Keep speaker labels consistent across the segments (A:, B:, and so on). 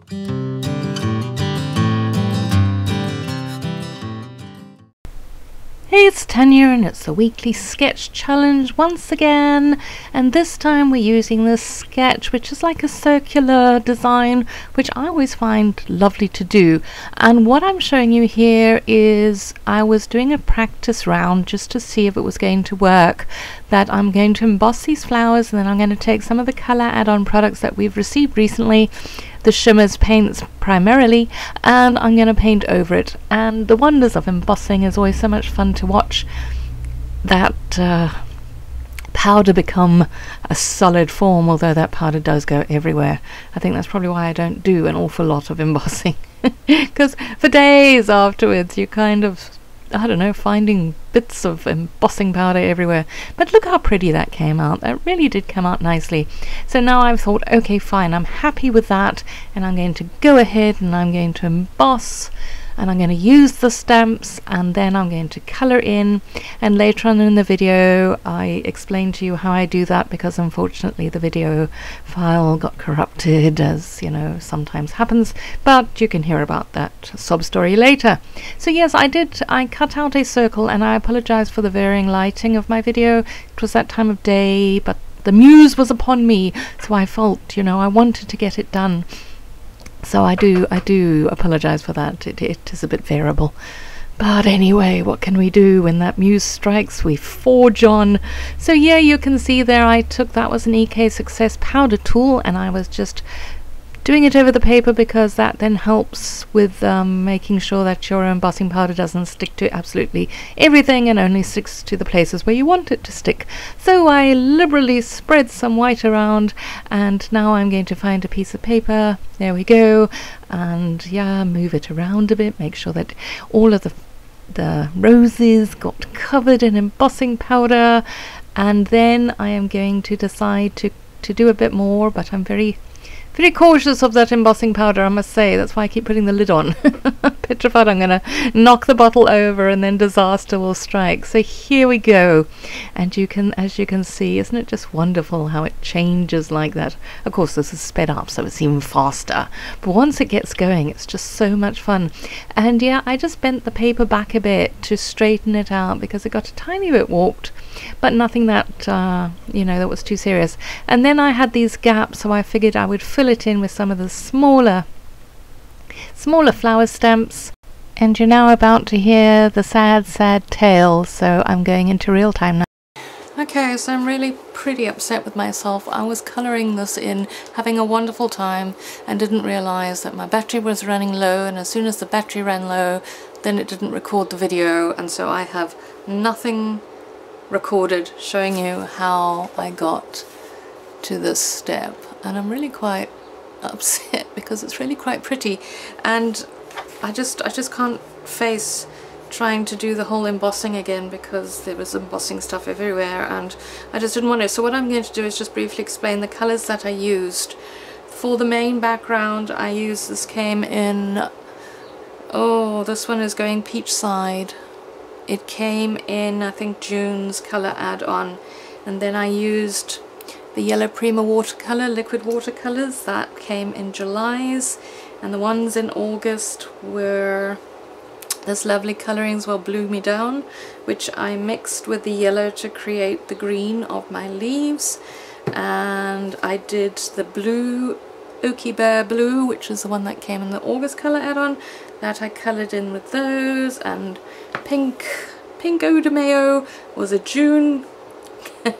A: Hey, it's Tanya and it's the weekly sketch challenge once again, and this time we're using this sketch which is like a circular design, which I always find lovely to do. And what I'm showing you here is I was doing a practice round just to see if it was going to work, that I'm going to emboss these flowers and then I'm going to take some of the color add-on products that we've received recently, the shimmers paints primarily, and I'm going to paint over it. And the wonders of embossing is always so much fun to watch that powder become a solid form, although that powder does go everywhere. I think that's probably why I don't do an awful lot of embossing, because for days afterwards you kind of, I don't know, finding bits of embossing powder everywhere. But look how pretty that came out. That really did come out nicely. So now I've thought, okay, fine, I'm happy with that, and I'm going to go ahead and I'm going to emboss, and I'm going to use the stamps, and then I'm going to color in. And later on in the video I explain to you how I do that, because unfortunately the video file got corrupted, as you know sometimes happens, but you can hear about that sob story later. So yes, I cut out a circle, and I apologize for the varying lighting of my video. It was that time of day, but the muse was upon me, so I felt, you know, I wanted to get it done. So I do apologize for that. It is a bit variable, but anyway, what can we do when that muse strikes? We forge on. So yeah, you can see there that was an EK Success powder tool, and I was just doing it over the paper, because that then helps with making sure that your embossing powder doesn't stick to absolutely everything and only sticks to the places where you want it to stick. So I liberally spread some white around, and now I'm going to find a piece of paper. There we go. And yeah, move it around a bit, make sure that all of the roses got covered in embossing powder. And then I am going to decide to do a bit more, but I'm very cautious of that embossing powder, I must say. That's why I keep putting the lid on. Petrified I'm going to knock the bottle over and then disaster will strike. So here we go. And as you can see, isn't it just wonderful how it changes like that? Of course this is sped up, so it's even faster, but once it gets going it's just so much fun. And yeah, I just bent the paper back a bit to straighten it out, because it got a tiny bit warped, but nothing that you know, that was too serious. And then I had these gaps, so I figured I would fill it in with some of the smaller flower stamps. And you're now about to hear the sad tale, so I'm going into real time now. Okay, so I'm really pretty upset with myself. I was colouring this in, having a wonderful time, and didn't realise that my battery was running low, and as soon as the battery ran low, then it didn't record the video, and so I have nothing recorded showing you how I got to this step. And I'm really quite upset, because it's really quite pretty, and I just can't face trying to do the whole embossing again, because there was embossing stuff everywhere and I just didn't want to. So what I'm going to do is just briefly explain the colours that I used. For the main background I used, this came in, oh, this one is going peach side. It came in, I think, June's colour add-on, and then I used the Yellow Prima watercolour, liquid watercolours, that came in July's, and the ones in August were this lovely colourings, well, Blue Me Down, which I mixed with the yellow to create the green of my leaves. And I did the blue Oaky Bear Blue, which is the one that came in the August colour add-on, that I coloured in with those. And Pink Eau de Mayo was a June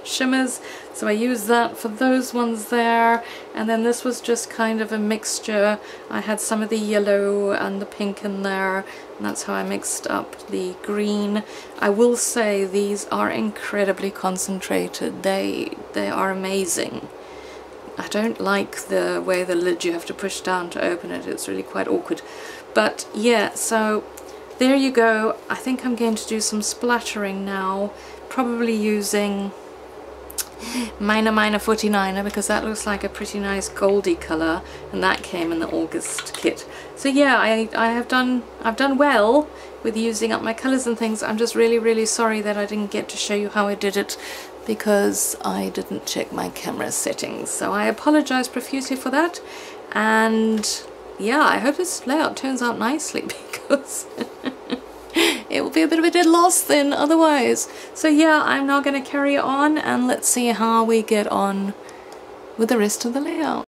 A: shimmers, so I used that for those ones there. And then this was just kind of a mixture. I had some of the yellow and the pink in there, and that's how I mixed up the green. I will say these are incredibly concentrated. They are amazing. I don't like the way the lid you have to push down to open it. It's really quite awkward. But yeah, so there you go. I think I'm going to do some splattering now, probably using Minor 49er, because that looks like a pretty nice goldy colour, and that came in the August kit. So yeah, I've done well with using up my colours and things. I'm just really sorry that I didn't get to show you how I did it, because I didn't check my camera settings. So I apologise profusely for that, and yeah, I hope this layout turns out nicely because it will be a bit of a dead loss then otherwise. So yeah, I'm now going to carry on and let's see how we get on with the rest of the layout.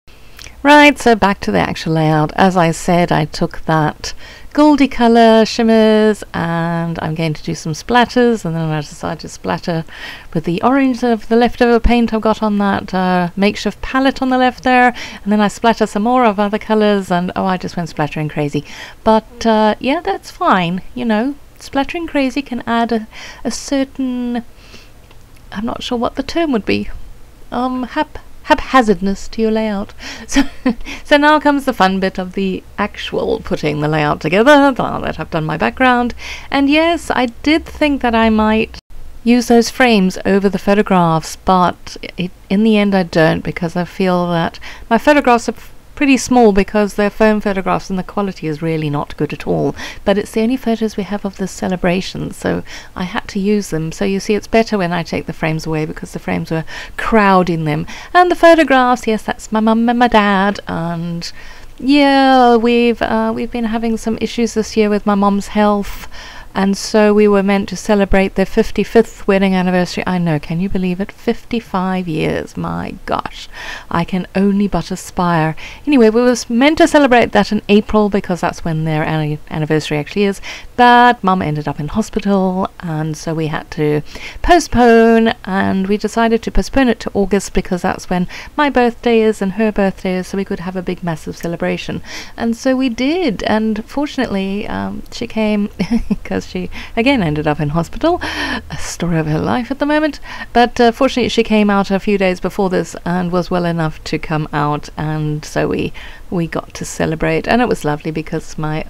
A: Right, so back to the actual layout. As I said, I took that goldy colour shimmers and I'm going to do some splatters, and then I decided to splatter with the orange of the leftover paint I've got on that makeshift palette on the left there, and then I splatter some more of other colours, and oh, I just went splattering crazy. But yeah, that's fine, you know, splattering crazy can add a certain, I'm not sure what the term would be, haphazardness to your layout. So now comes the fun bit of the actual putting the layout together, now that I've done my background. And yes, I did think that I might use those frames over the photographs, but in the end I don't, because I feel that my photographs are pretty small because they're foam photographs and the quality is really not good at all, but it's the only photos we have of this celebration, so I had to use them. So you see, it's better when I take the frames away because the frames were crowding them. And the photographs, yes, that's my mum and my dad, and yeah, we've been having some issues this year with my mom's health, and so we were meant to celebrate their 55th wedding anniversary. I know, can you believe it? 55 years, my gosh. I can only but aspire. Anyway, we was meant to celebrate that in April because that's when their anniversary actually is, but Mum ended up in hospital, and so we had to postpone, and we decided to postpone it to August because that's when my birthday is and her birthday is, so we could have a big massive celebration. And so we did, and fortunately she came because she again ended up in hospital, a story of her life at the moment, but fortunately she came out a few days before this and was well enough to come out, and so we got to celebrate, and it was lovely because my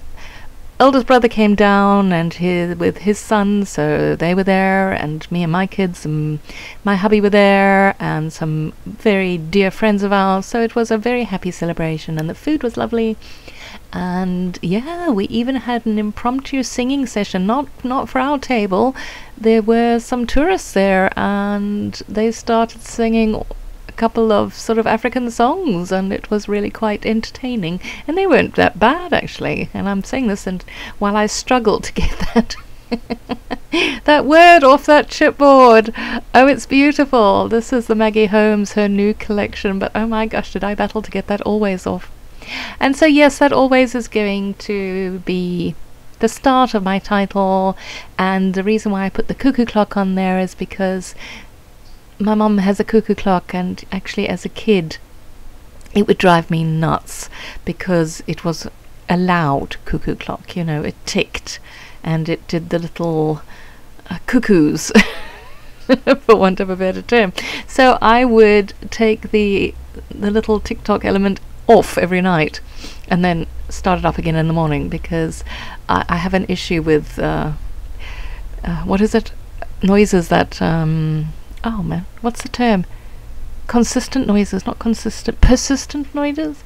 A: eldest brother came down and with his son, so they were there, and me and my kids and my hubby were there, and some very dear friends of ours, so it was a very happy celebration, and the food was lovely. And yeah, we even had an impromptu singing session, not for our table. There were some tourists there and they started singing a couple of sort of African songs, and it was really quite entertaining, and they weren't that bad actually. And I'm saying this and while I struggle to get that that word off that chipboard. Oh, it's beautiful. This is the Maggie Holmes, her new collection, but oh my gosh, did I battle to get that always off. And so yes, that always is going to be the start of my title, and the reason why I put the cuckoo clock on there is because my mum has a cuckoo clock, and actually as a kid it would drive me nuts because it was a loud cuckoo clock, you know, it ticked and it did the little cuckoos for want of a better term. So I would take the little tick-tock element off every night and then start it up again in the morning, because I have an issue with what is it, noises that oh man, what's the term, consistent noises, not consistent, persistent noises,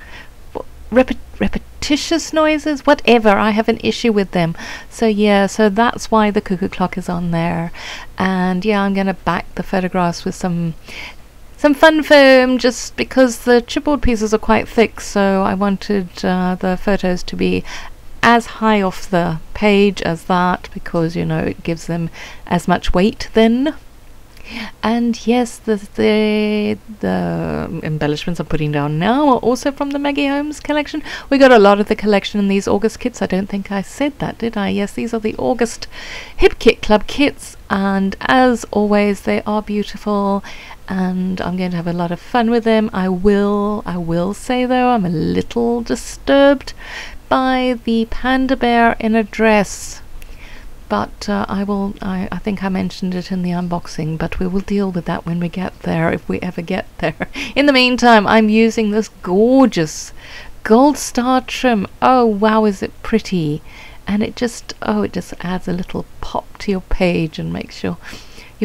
A: repetitious noises, whatever. I have an issue with them. So yeah, so that's why the cuckoo clock is on there. And yeah, I'm gonna back the photographs with some fun foam, just because the chipboard pieces are quite thick, so I wanted the photos to be as high off the page as that, because you know it gives them as much weight then. And yes, the embellishments I'm putting down now are also from the Maggie Holmes collection. We got a lot of the collection in these August kits. I don't think I said that, did I? Yes, these are the August Hip Kit Club kits, and as always they are beautiful, and I'm going to have a lot of fun with them. I will say though, I'm a little disturbed by the panda bear in a dress, but I think I mentioned it in the unboxing, but we will deal with that when we get there, if we ever get there. In the meantime, I'm using this gorgeous gold star trim. Oh wow, is it pretty? And it just adds a little pop to your page and makes your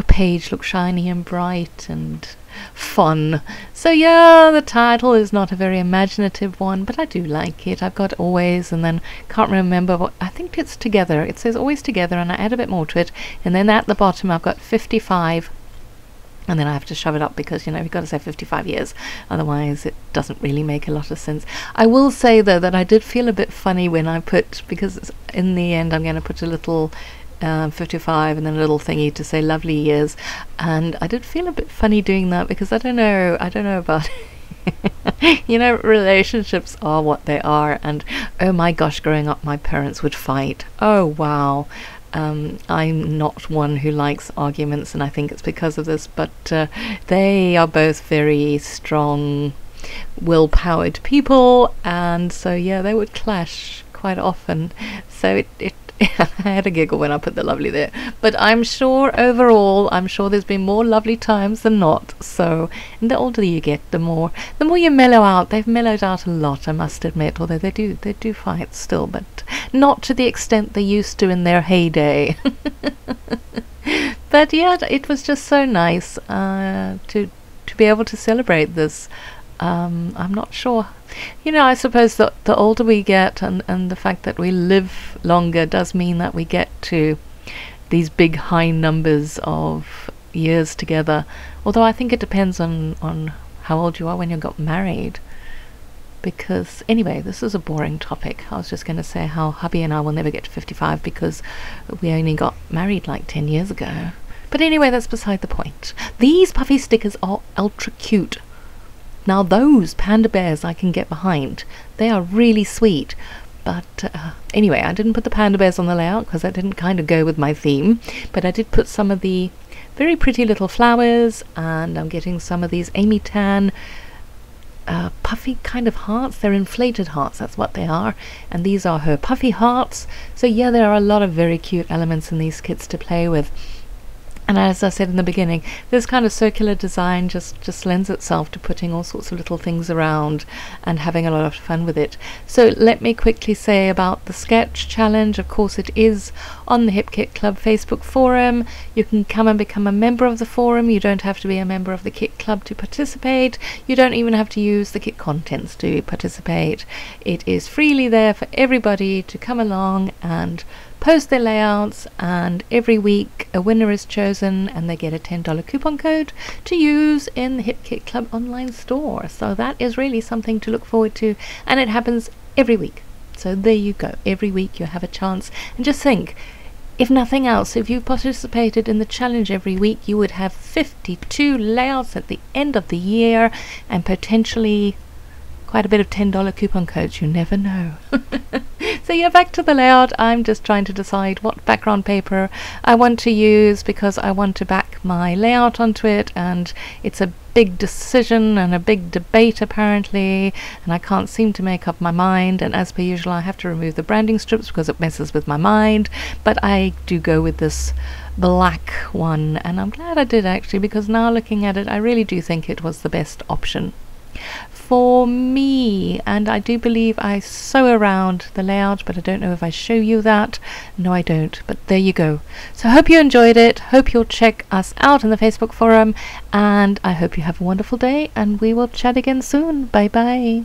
A: page look shiny and bright and fun. So yeah, the title is not a very imaginative one, but I do like it. I've got always, and then can't remember what, I think it's together. It says always together, and I add a bit more to it, and then at the bottom I've got 55. And then I have to shove it up because, you know, you've got to say 55 years. Otherwise, it doesn't really make a lot of sense. I will say, though, that I did feel a bit funny when I put, because in the end I'm going to put a little 55 and then a little thingy to say lovely years. And I did feel a bit funny doing that because I don't know about you know, relationships are what they are. And oh my gosh, growing up, my parents would fight. Oh, wow. I'm not one who likes arguments, and I think it's because of this, but they are both very strong, will-powered people, and so yeah, they would clash quite often. So it I had a giggle when I put the lovely there, but I'm sure overall, I'm sure there's been more lovely times than not. So, and the older you get, the more you mellow out. They've mellowed out a lot, I must admit, although they do fight still, but not to the extent they used to in their heyday. But yeah, it was just so nice to be able to celebrate this. I'm not sure. You know, I suppose that the older we get and the fact that we live longer does mean that we get to these big high numbers of years together. Although I think it depends on how old you are when you got married. Because, anyway, this is a boring topic. I was just going to say how hubby and I will never get to 55 because we only got married like 10 years ago. But anyway, that's beside the point. These puffy stickers are ultra cute. Now those panda bears I can get behind. They are really sweet. But anyway, I didn't put the panda bears on the layout because that didn't kind of go with my theme. But I did put some of the very pretty little flowers, and I'm getting some of these Amy Tan puffy kind of hearts. They're inflated hearts, that's what they are. And these are her puffy hearts. So yeah, there are a lot of very cute elements in these kits to play with. And as I said in the beginning, this kind of circular design just lends itself to putting all sorts of little things around and having a lot of fun with it. So let me quickly say about the sketch challenge. Of course, it is on the Hip Kit Club Facebook forum. You can come and become a member of the forum. You don't have to be a member of the Kit Club to participate. You don't even have to use the kit contents to participate. It is freely there for everybody to come along and post their layouts, and every week a winner is chosen and they get a $10 coupon code to use in the Hip Kit Club online store. So that is really something to look forward to, and it happens every week. So there you go, every week you have a chance. And just think, if nothing else, if you participated in the challenge every week, you would have 52 layouts at the end of the year and potentially quite a bit of $10 coupon codes. You never know. So yeah, back to the layout. I'm just trying to decide what background paper I want to use because I want to back my layout onto it, and it's a big decision and a big debate apparently, and I can't seem to make up my mind. And as per usual, I have to remove the branding strips because it messes with my mind, but I do go with this black one, and I'm glad I did actually, because now looking at it, I really do think it was the best option for me. And I do believe I sew around the layout, but I don't know if I show you that. No, I don't, but there you go. So I hope you enjoyed it. Hope you'll check us out in the Facebook forum, and I hope you have a wonderful day, and we will chat again soon. Bye bye.